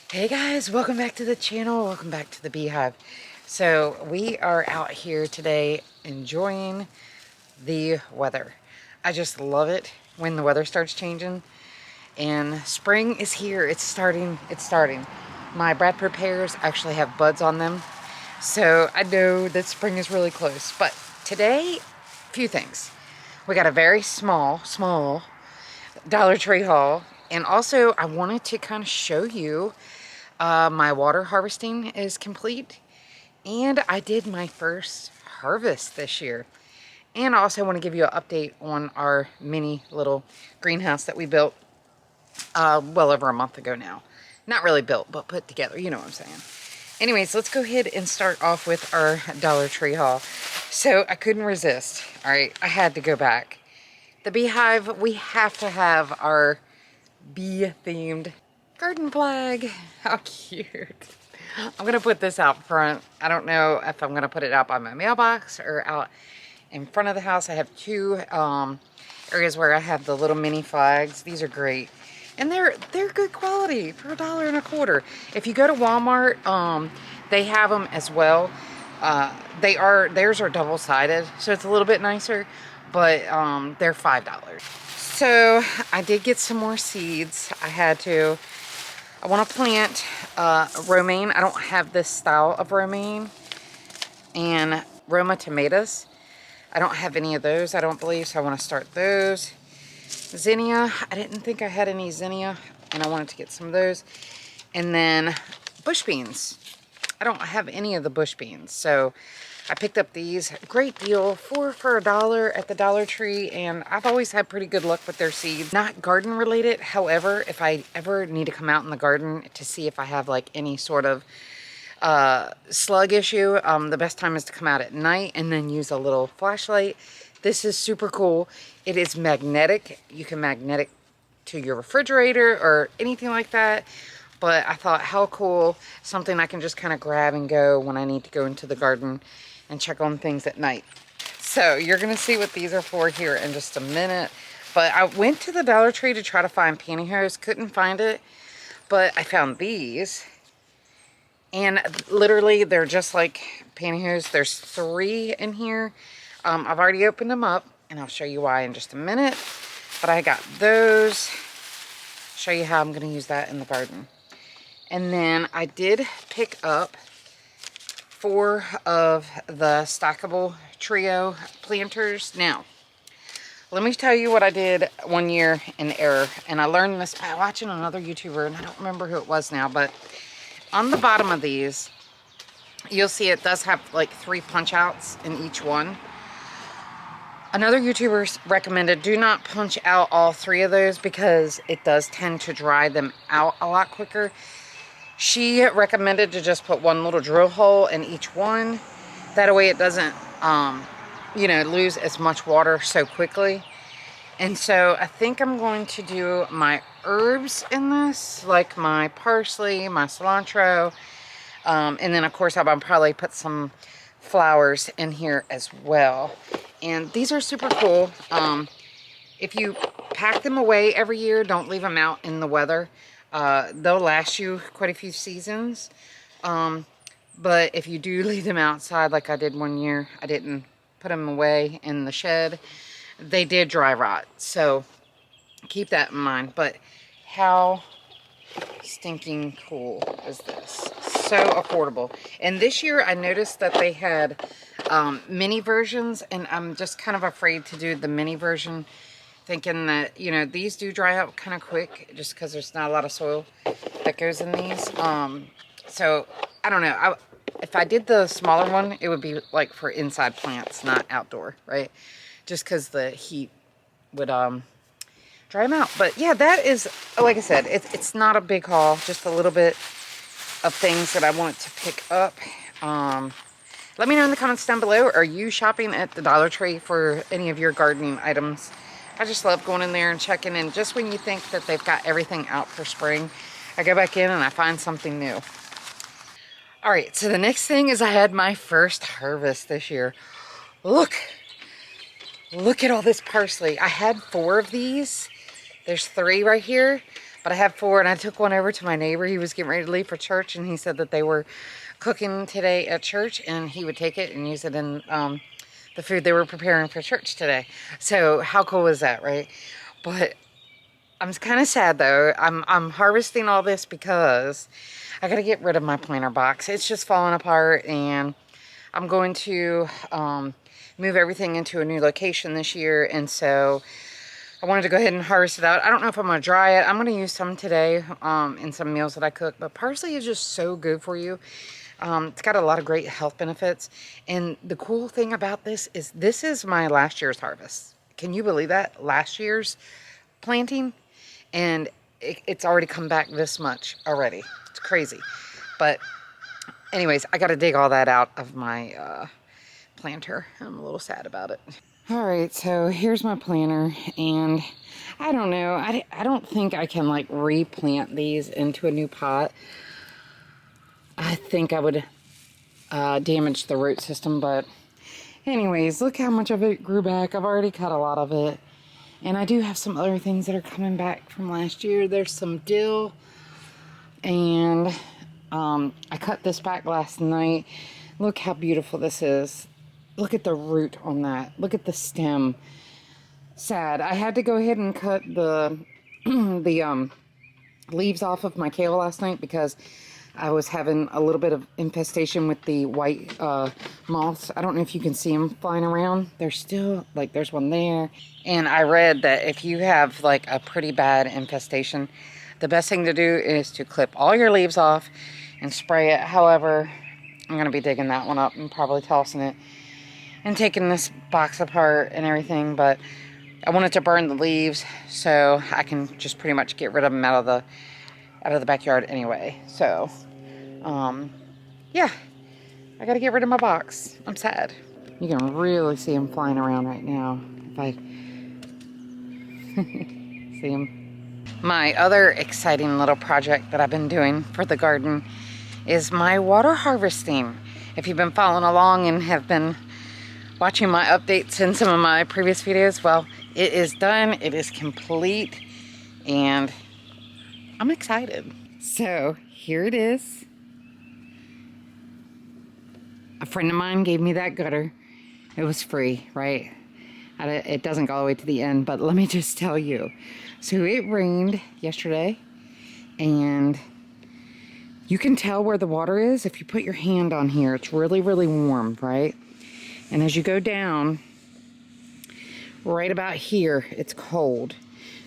Hey guys, welcome back to the channel. Welcome back to the Beehive. So we are out here today enjoying the weather. I just love it when the weather starts changing and spring is here. It's starting. My Bradford pears actually have buds on them. So I know that spring is really close. But today, a few things. We got a very small Dollar Tree haul. And also I wanted to kind of show you my water harvesting is complete, and I did my first harvest this year. And I also want to give you an update on our mini little greenhouse that we built well over a month ago now. Not really built, but put together, you know what I'm saying. Anyways, let's go ahead and start off with our Dollar Tree haul. So I couldn't resist. All right, I had to go back. The Beehive, we have to have our bee-themed garden flag. How cute. I'm gonna put this out front. I don't know if I'm gonna put it out by my mailbox or out in front of the house. I have two areas where I have the little mini flags. These are great, and they're good quality for $1.25. If you go to Walmart, they have them as well. Theirs are double-sided, so it's a little bit nicer, but they're $5. So I did get some more seeds. I want to plant romaine. I don't have this style of romaine. And Roma tomatoes. I don't have any of those, I don't believe, so I want to start those. Zinnia. I didn't think I had any zinnia, and I wanted to get some of those. And then bush beans. I don't have any of the bush beans, so I picked up these. Great deal, 4 for $1 at the Dollar Tree, and I've always had pretty good luck with their seeds. Not garden related, however, if I ever need to come out in the garden to see if I have like any sort of slug issue, the best time is to come out at night and then use a little flashlight. This is super cool. It is magnetic. You can magnetic to your refrigerator or anything like that. But I thought, how cool, something I can just kind of grab and go when I need to go into the garden and check on things at night. So you're going to see what these are for here in just a minute. But I went to the Dollar Tree to try to find pantyhose. Couldn't find it. But I found these. And literally, they're just like pantyhose. There's 3 in here. I've already opened them up, and I'll show you why in just a minute. But I got those. Show you how I'm going to use that in the garden. And then I did pick up 4 of the stackable trio planters. Now, let me tell you what I did one year in error. And I learned this by watching another YouTuber, and I don't remember who it was now, but on the bottom of these, you'll see it does have like 3 punch outs in each one. Another YouTuber recommended do not punch out all 3 of those because it does tend to dry them out a lot quicker. She recommended to just put 1 little drill hole in each one. That way it doesn't, lose as much water so quickly. And so I think I'm going to do my herbs in this, like my parsley, my cilantro, and then of course I'll probably put some flowers in here as well. And these are super cool. If you pack them away every year, don't leave them out in the weather. They'll last you quite a few seasons. But if you do leave them outside, like I did one year, I didn't put them away in the shed. They did dry rot, so keep that in mind. But how stinking cool is this? So affordable. And this year I noticed that they had mini versions, and I'm just kind of afraid to do the mini version, thinking that, these do dry out kind of quick just because there's not a lot of soil that goes in these. So I don't know. If I did the smaller one, it would be like for inside plants, not outdoor, right? Just because the heat would dry them out. But yeah, that is, like I said, it's not a big haul, just a little bit of things that I wanted to pick up. Let me know in the comments down below, are you shopping at the Dollar Tree for any of your gardening items? I just love going in there and checking in. Just when you think that they've got everything out for spring, I go back in and I find something new. All right, so the next thing is I had my first harvest this year. Look at all this parsley. I had 4 of these. There's 3 right here, But I have 4, and I took one over to my neighbor. He was getting ready to leave for church, and he said that they were cooking today at church, and he would take it and use it in the food they were preparing for church today. So how cool is that, right? But I'm kind of sad though. I'm harvesting all this because I got to get rid of my planter box. It's just falling apart, and I'm going to move everything into a new location this year, and so I wanted to go ahead and harvest it out. I don't know if I'm going to dry it. I'm going to use some today in some meals that I cook, but parsley is just so good for you. It's got a lot of great health benefits, and the cool thing about this is my last year's harvest. Can you believe that? Last year's planting, and it's already come back this much already. It's crazy. But anyways, I got to dig all that out of my planter. I'm a little sad about it. All right, so here's my planter, and I don't know. I don't think I can like replant these into a new pot. I think I would damage the root system, but anyways, look how much of it grew back. I've already cut a lot of it, and I do have some other things that are coming back from last year. There's some dill, and I cut this back last night. Look how beautiful this is. Look at the root on that. Look at the stem. Sad. I had to go ahead and cut the leaves off of my kale last night because I was having a little bit of infestation with the white moths. I don't know if you can see them flying around. They're still, like, there's one there. And I read that if you have like a pretty bad infestation, the best thing to do is to clip all your leaves off and spray it. However, I'm going to be digging that one up and probably tossing it and taking this box apart and everything, but I wanted to burn the leaves so I can just pretty much get rid of them out of the backyard anyway. So, yeah, I gotta get rid of my box. I'm sad. You can really see them flying around right now. If I see them. My other exciting little project that I've been doing for the garden is my water harvesting. If you've been following along and have been watching my updates in some of my previous videos, well, it is done. It is complete, and I'm excited. So here it is. A friend of mine gave me that gutter. It was free, right? It doesn't go all the way to the end, but let me just tell you. So it rained yesterday, and you can tell where the water is if you put your hand on here. It's really, really warm, right? And as you go down, right about here, it's cold.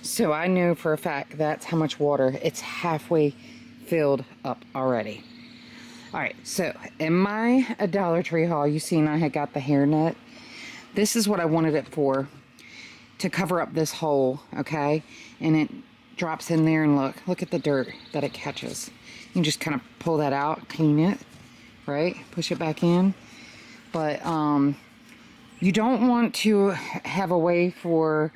So I know for a fact that's how much water. It's halfway filled up already. All right, so in my Dollar Tree haul, you seen I had got the hairnet. This is what I wanted it for, to cover up this hole, okay? And it drops in there, and look at the dirt that it catches. You can just kind of pull that out, clean it, right? Push it back in. But you don't want to have a way for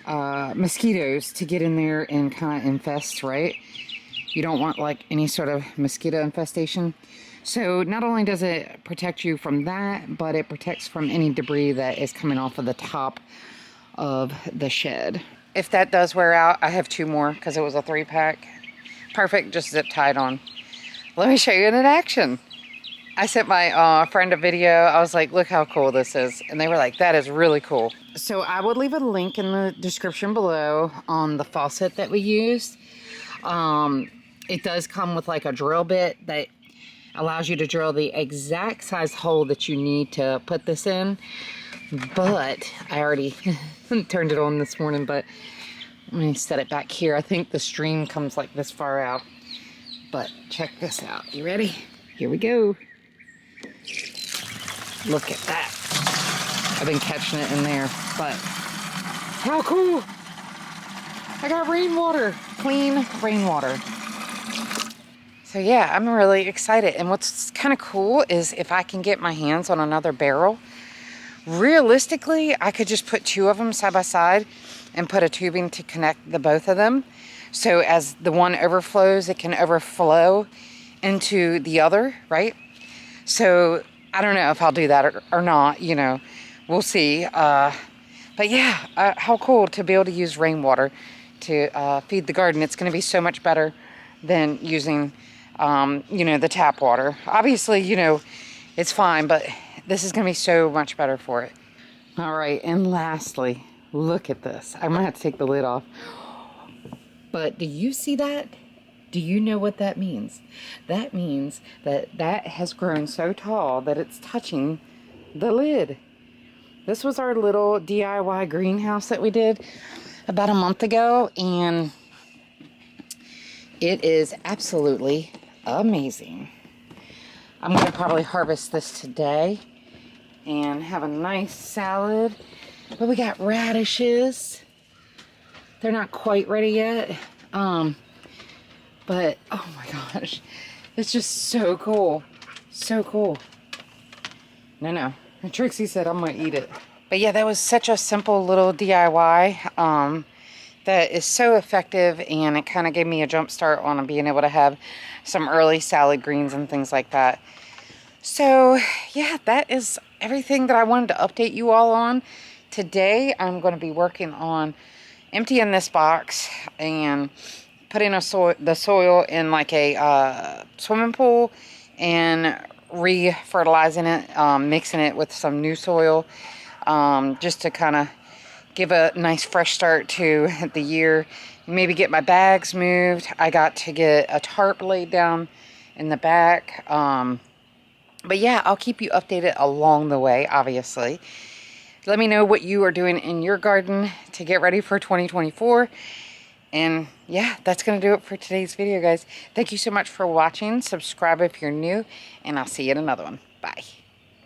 mosquitoes to get in there and kind of infest, right? You don't want like any sort of mosquito infestation. So not only does it protect you from that, but it protects from any debris that is coming off of the top of the shed. If that does wear out, I have 2 more because it was a 3-pack. Perfect, just zip tied on. Let me show you it in action. I sent my friend a video. I was like, look how cool this is. And they were like, that is really cool. So I will leave a link in the description below on the faucet that we used. It does come with like a drill bit that allows you to drill the exact size hole that you need to put this in. But I already turned it on this morning, but let me set it back here. I think the stream comes like this far out. But check this out. You ready? Here we go. Look at that. I've been catching it in there, but how cool. I got rainwater, clean rainwater. So yeah, I'm really excited. And what's kind of cool is if I can get my hands on another barrel, realistically, I could just put 2 of them side by side and put a tubing to connect the both of them. So as the one overflows, it can overflow into the other, right? So I don't know if I'll do that or not, you know, we'll see. But yeah, how cool to be able to use rainwater to feed the garden. It's going to be so much better than using, you know, the tap water. Obviously, you know, it's fine, but this is going to be so much better for it. All right, and lastly, look at this. I'm going to have to take the lid off. But do you see that? Do you know what that means? That means that that has grown so tall that it's touching the lid. This was our little DIY greenhouse that we did about a month ago, and it is absolutely amazing. I'm going to probably harvest this today and have a nice salad. But we got radishes. They're not quite ready yet. But oh my gosh, it's just so cool. So cool. No. And Trixie said I'm gonna eat it. But yeah, that was such a simple little DIY that is so effective, and it kind of gave me a jump start on being able to have some early salad greens and things like that. So yeah, that is everything that I wanted to update you all on. Today I'm going to be working on emptying this box and putting the soil in like a swimming pool and re-fertilizing it, mixing it with some new soil, just to kind of give a nice fresh start to the year. Maybe get my bags moved. I got to get a tarp laid down in the back. But yeah, I'll keep you updated along the way, obviously. Let me know what you are doing in your garden to get ready for 2024. And yeah, that's going to do it for today's video, guys. Thank you so much for watching. Subscribe if you're new, and I'll see you in another one. Bye.